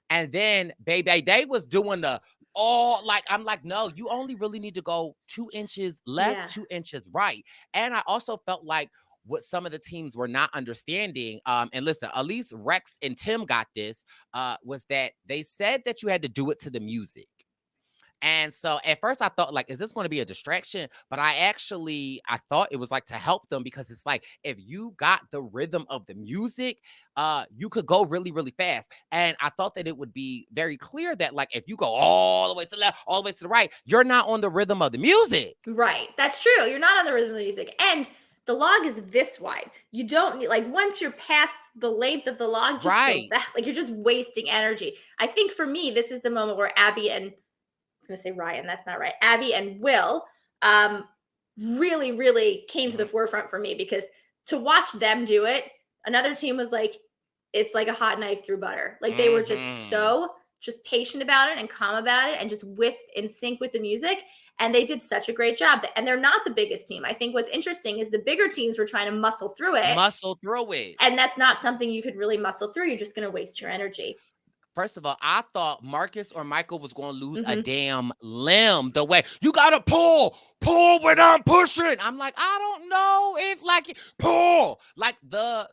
And then, baby, they was doing I'm like, no, you only really need to go 2 inches left, Yeah. 2 inches right. And I also felt like what some of the teams were not understanding, and listen, at least Rex and Tim got this, was that they said that you had to do it to the music. And so at first I thought, like, is this going to be a distraction? But I thought it was like to help them, because it's like, if you got the rhythm of the music, you could go really, really fast. And I thought that it would be very clear that, like, if you go all the way to the left, all the way to the right, you're not on the rhythm of the music. Right. That's true. You're not on the rhythm of the music. And the log is this wide. You don't need, like, once you're past the length of the log, just go Right. back. Like, you're just wasting energy. I think for me, this is the moment where Abby and, I was going to say Ryan, that's not right. Abby and Will really, really came to the forefront for me, because to watch them do it, another team was like, it's like a hot knife through butter. Like, they were just patient about it and calm about it and just in sync with the music. And they did such a great job. And they're not the biggest team. I think what's interesting is the bigger teams were trying to muscle through it. Muscle through it. And that's not something you could really muscle through. You're just going to waste your energy. First of all, I thought Marcus or Michael was going to lose a damn limb the way you got to pull when I'm pushing. I'm like, I don't know if, like, pull like I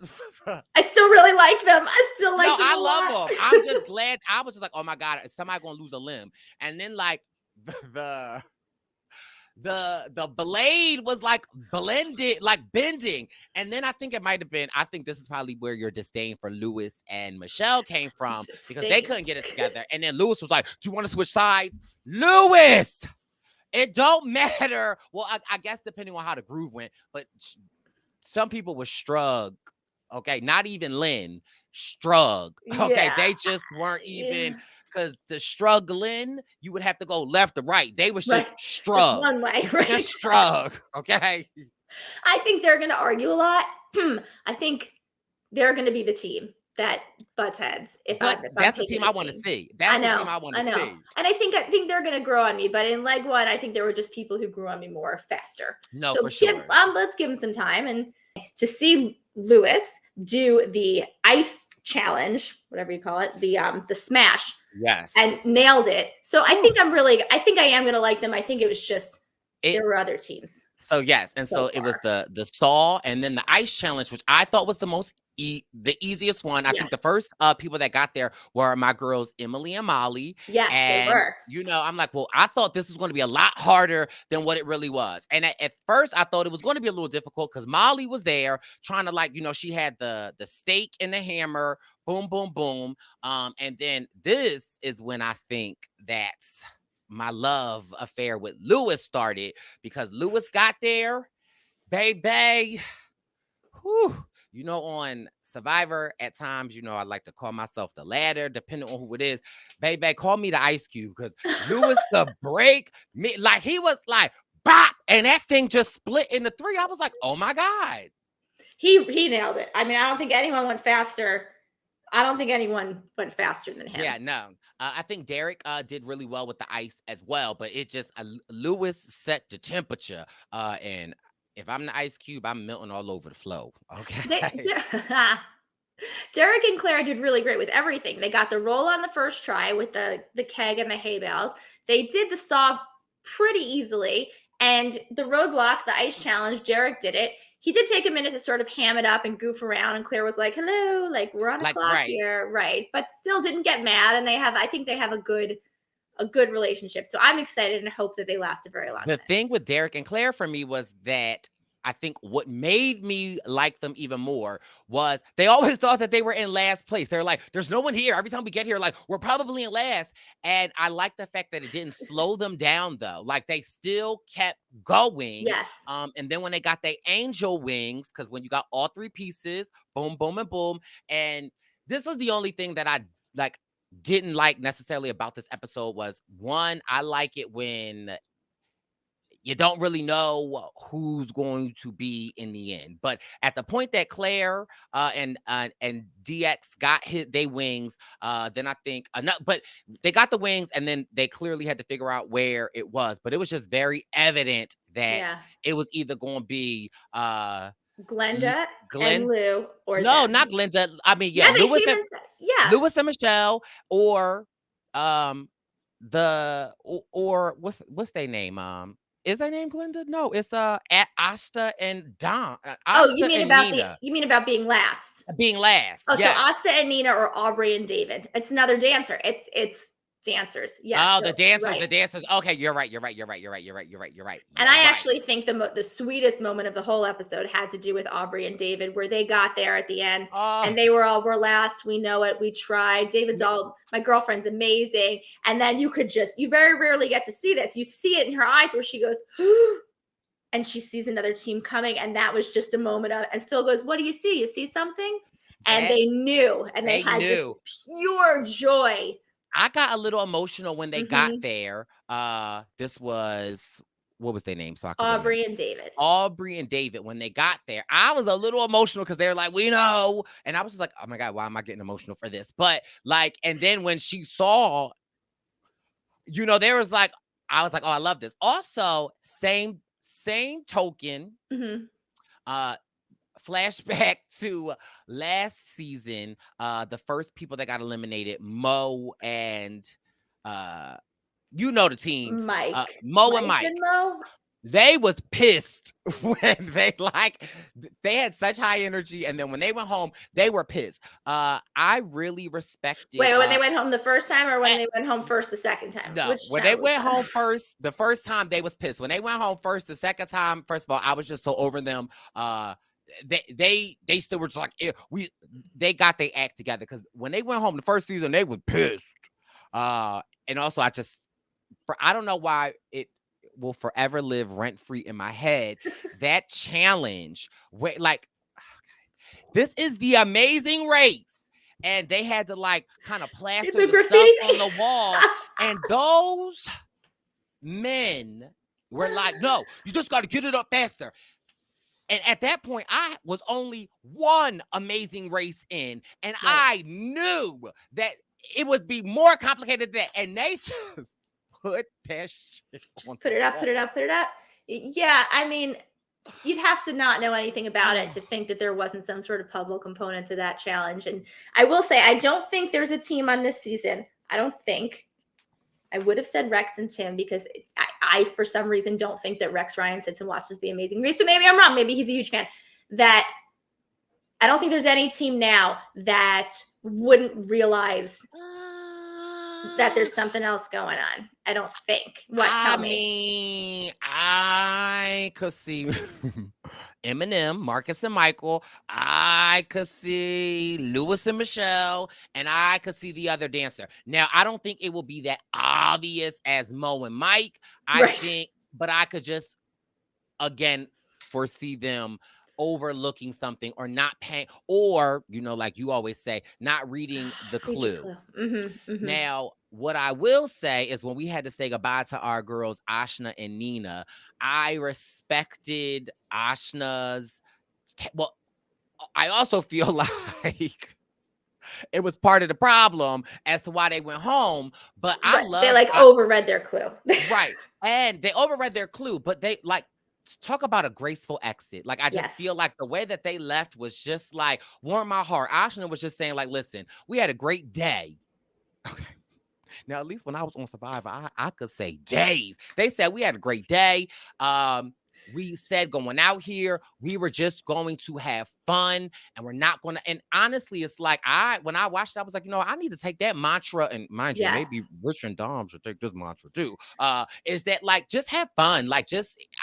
still really like them. I still like them. I love them. I'm just glad. I was just like, oh my God, is somebody going to lose a limb? And then, like, the blade was like blended, like bending. And then I think this is probably where your disdain for Lewis and Michelle came from, because they couldn't get it together. And then Lewis was like, do you want to switch sides? Lewis, it don't matter. Well, I guess depending on how the groove went, but some people were strug. Okay, not even Lynn, strug. Okay, they just weren't even. Because the struggling, you would have to go left or right. They was just strug. One way, right? Just strug. Okay. I think they're going to argue a lot. I think they're going to be the team that butts heads. That's the team I want to see. That's the team I want to see. And I think they're going to grow on me. But in leg one, I think there were just people who grew on me more faster. No, for sure. Let's give them some time. And to see Lewis do the ice challenge, whatever you call it, the smash. Yes. And nailed it. So I think I am going to like them. I think it was just, there were other teams. So yes. And so it was the saw, and then the ice challenge, which I thought was the easiest one. I think the first people that got there were my girls, Emily and Molly. Yes, and, they were. I'm like, well, I thought this was going to be a lot harder than what it really was. And at first I thought it was going to be a little difficult, because Molly was there trying to, like, she had the stake and the hammer, boom, boom, boom. And then this is when I think that's my love affair with Lewis started, because Lewis got there, baby. Whew. On Survivor, at times, I like to call myself the ladder, depending on who it is. Baby, call me the Ice Cube, because Lewis could break me. Like, he was like, bop, and that thing just split into three. I was like, oh my God. He nailed it. I mean, I don't think anyone went faster. I don't think anyone went faster than him. Yeah, no. I think Derek did really well with the ice as well, but it just Lewis set the temperature. And if I'm the ice cube, I'm melting all over the flow. They, Okay. Derek and Claire did really great with everything. They got the roll on the first try with the keg and the hay bales. They did the saw pretty easily. And the roadblock, the ice challenge, Derek did it. He did take a minute to sort of ham it up and goof around. And Claire was like, hello, like we're on a Like, clock right. here. Right. But still didn't get mad. And I think they have a good relationship. So I'm excited and hope that they last a very long The time. thing with Derek and Claire for me was that I think what made me like them even more was they always thought that they were in last place. They're like, there's no one here. Every time we get here, like, we're probably in last. And I like the fact that it didn't slow them down, though. Like, they still kept going. Yes. And then when they got their angel wings, because when you got all three pieces, boom, boom, and boom. And this is the only thing that I like didn't like necessarily about this episode was one, I like it when you don't really know who's going to be in the end. But at the point that Claire and DX got they wings, then I think but they got the wings and then they clearly had to figure out where it was. But it was just very evident that it was either going to be Glenda Glenn. and Lou or No, them. not Glenda. I mean, Yeah, they Lewis came and and said, yeah. Lewis and Michelle or or what's their name? Is their name Glenda? No, it's Asta and Don. Oh, you Asta mean and about Nina being last? being last. Oh, so Yes. Asta and Nina or Aubrey and David. It's another dancer. It's dancers. Yes. Oh, So, the dancers, right. the dancers. Okay, you're right. You're right. And I actually think the sweetest moment of the whole episode had to do with Aubrey and David, where they got there at the end and they were all, we're last. We know it. We tried. David's all, my girlfriend's amazing. And then you very rarely get to see this. You see it in her eyes where she goes, and she sees another team coming. And that was just a moment of, and Phil goes, what do you see? You see something? And they knew, and they had just pure joy. I got a little emotional when they got there. This was, what was their name? So I can Aubrey and David. Aubrey and David, when they got there, I was a little emotional because they're like, we know. And I was just like, oh my God, why am I getting emotional for this? But like, and then when she saw, there was like, I was like, oh, I love this. Also, same token, flashback to last season, the first people that got eliminated, Mo and the teams, Mo and Mike. They was pissed when they had such high energy, and then when they went home, they were pissed. I really respected. Wait, when they went home the first time, or when they went home first the second time? No, when they went home first, the first time they was pissed. When they went home first, the second time, first of all, I was just so over them. They still were just like, they got their act together, because when they went home the first season, they were pissed. And also I don't know why it will forever live rent free in my head. That challenge where this is the Amazing Race, and they had to kind of plaster the stuff on the wall, and those men were like, no, you just got to get it up faster. And at that point, I was only one Amazing Race in, and I knew that it would be more complicated than that. And they just put that shit on. Put it up. Yeah, I mean, you'd have to not know anything about it to think that there wasn't some sort of puzzle component to that challenge. And I will say, I don't think there's a team on this season. I don't think. I would have said Rex and Tim, because I for some reason don't think that Rex Ryan sits and watches The Amazing Race, but maybe I'm wrong. Maybe he's a huge fan. That I don't think there's any team now that wouldn't realize that there's something else going on. I don't think. Tell me. I could see Eminem, Marcus and Michael. I could see Lewis and Michelle, and I could see the other dancer. Now, I don't think it will be that obvious as Mo and Mike. I think, but I could just, again, foresee them overlooking something or not paying, or like you always say, not reading the clue. Now, what I will say is, when we had to say goodbye to our girls Ashna and Nina, I respected Ashna's I also feel like it was part of the problem as to why they went home. But I Right. They love, like overread their clue. right. And they overread their clue, but they like talk about a graceful exit. Like I just Yes. feel like the way that they left was just like warmed my heart. Ashna was just saying, like, listen, we had a great day. Okay. Now, at least when I was on Survivor, I could say days. They said we had a great day. We said going out here, we were just going to have fun and we're not going to. And honestly, it's like when I watched it, I was like, I need to take that mantra. And mind you, Yes. maybe Rich and Dom should take this mantra too. Is that like just have fun? Like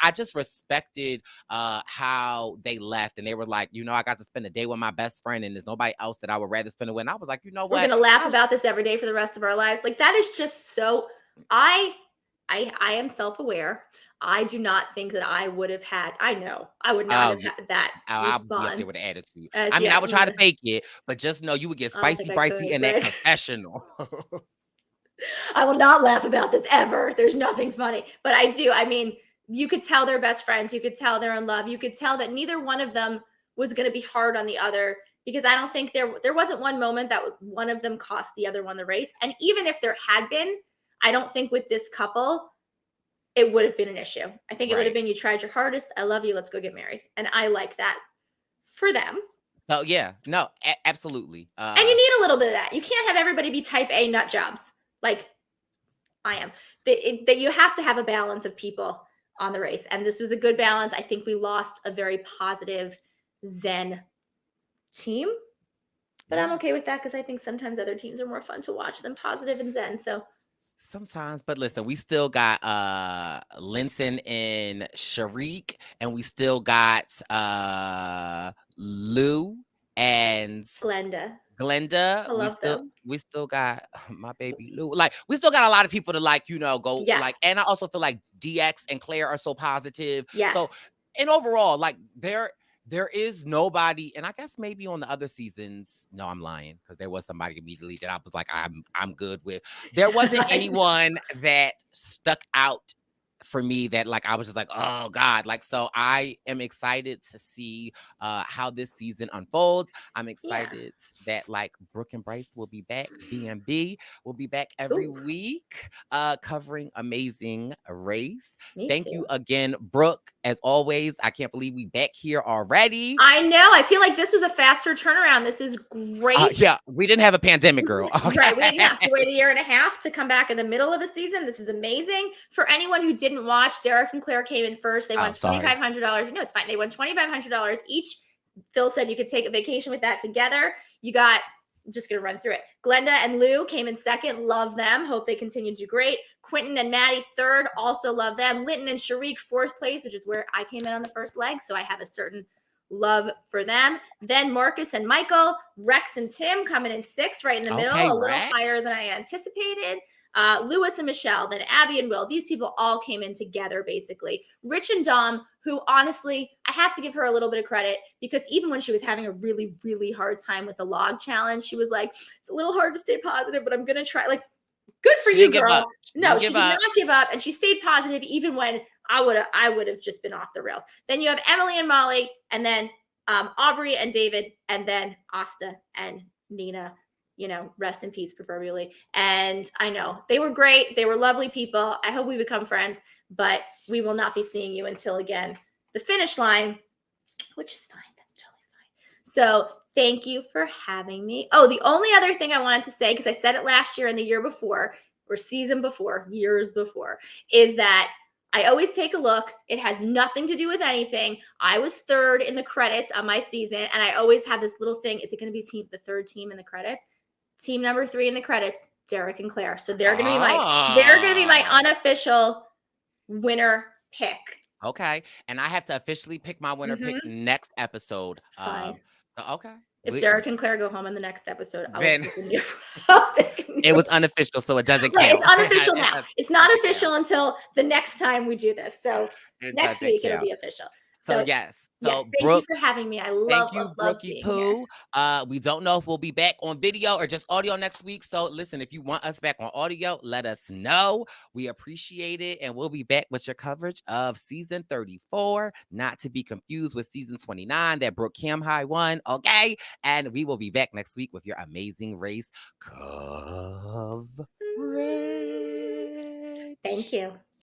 I just respected how they left. And they were like, I got to spend the day with my best friend and there's nobody else that I would rather spend it with. And I was like, you know We're what? gonna laugh about this every day for the rest of our lives. Like that is just so. I am self-aware. I do not think that I would have had. I know I would not have had that I would be up there response. with an attitude. As, I mean, yeah, I would try to fake it, but just know you would get I don't spicy, think I Bricey, could, in that but- confessional. I will not laugh about this ever. There's nothing funny, but I do. I mean, you could tell they're best friends. You could tell they're in love. You could tell that neither one of them was going to be hard on the other, because I don't think there wasn't one moment that one of them cost the other one the race. And even if there had been, I don't think with this couple, it would have been an issue. I think it would have been, you tried your hardest. I love you. Let's go get married. And I like that for them. Oh, yeah. No, absolutely. And you need a little bit of that. You can't have everybody be type A nut jobs like I am. That you have to have a balance of people on the race. And this was a good balance. I think we lost a very positive Zen team. But I'm okay with that because I think sometimes other teams are more fun to watch than positive and Zen. So sometimes, but listen, we still got Linton and Sharik, and we still got Lou and Glenda. Glenda. I love them. We still got my baby Lou. Like we still got a lot of people to like, go like, and I also feel like DX and Claire are so positive. Yes. So and overall, like there is nobody, and I guess maybe on the other seasons, no, I'm lying, because there was somebody immediately that I was like, I'm good with. There wasn't anyone that stuck out for me that like I was just like, oh God. Like, so I am excited to see how this season unfolds. I'm excited that like Brooke and Brice will be back. BNB will be back every week covering Amazing Race. Thank you again, Brooke. As always, I can't believe we back here already. I know. I feel like this was a faster turnaround. This is great. Yeah, we didn't have a pandemic, girl. Okay. Right. We didn't have to wait a year and a half to come back in the middle of a season. This is amazing. For anyone who didn't watch, Derek and Claire came in first. They won $2,500. It's fine. They won $2,500 each. Phil said you could take a vacation with that together. You got, I'm just going to run through it. Glenda and Lou came in second. Love them. Hope they continue to do great. Quentin and Maddie third. Also love them. Linton and Sharik fourth place, which is where I came in on the first leg. So I have a certain love for them. Then Marcus and Michael, Rex and Tim coming in sixth, right in the middle, a little higher than I anticipated. Lewis and Michelle, then Abby and Will. These people all came in together, basically. Rich and Dom, who honestly, I have to give her a little bit of credit, because even when she was having a really, really hard time with the log challenge, she was like, it's a little hard to stay positive, but I'm going to try. Like, good for you, girl. No, she did not give up, and she stayed positive even when I would have just been off the rails. Then you have Emily and Molly, and then Aubrey and David, and then Asta and Nina. Rest in peace, proverbially. And I know they were great. They were lovely people. I hope we become friends, but we will not be seeing you until, again, the finish line, which is fine. That's totally fine. So thank you for having me. Oh, the only other thing I wanted to say, because I said it last year and the year before, or season before, years before, is that I always take a look. It has nothing to do with anything. I was third in the credits on my season, and I always have this little thing. Is it going to be the third team in the credits? Team number 3 in the credits, Derek and Claire. So they're going to be my unofficial winner pick. Okay. And I have to officially pick my winner pick next episode. Fine. Okay. If Derek and Claire go home in the next episode, it was unofficial, so it doesn't count. It's unofficial now. It's not official until the next time we do this. So next week it'll be official. So yes. Yes, So, thank you Brooke, for having me. I thank love, you, love, love Brookie being here. Poo. We don't know if we'll be back on video or just audio next week. So listen, if you want us back on audio, let us know. We appreciate it. And we'll be back with your coverage of season 34, not to be confused with season 29 that Brooke Camhi won. Okay. And we will be back next week with your amazing race coverage. Thank you.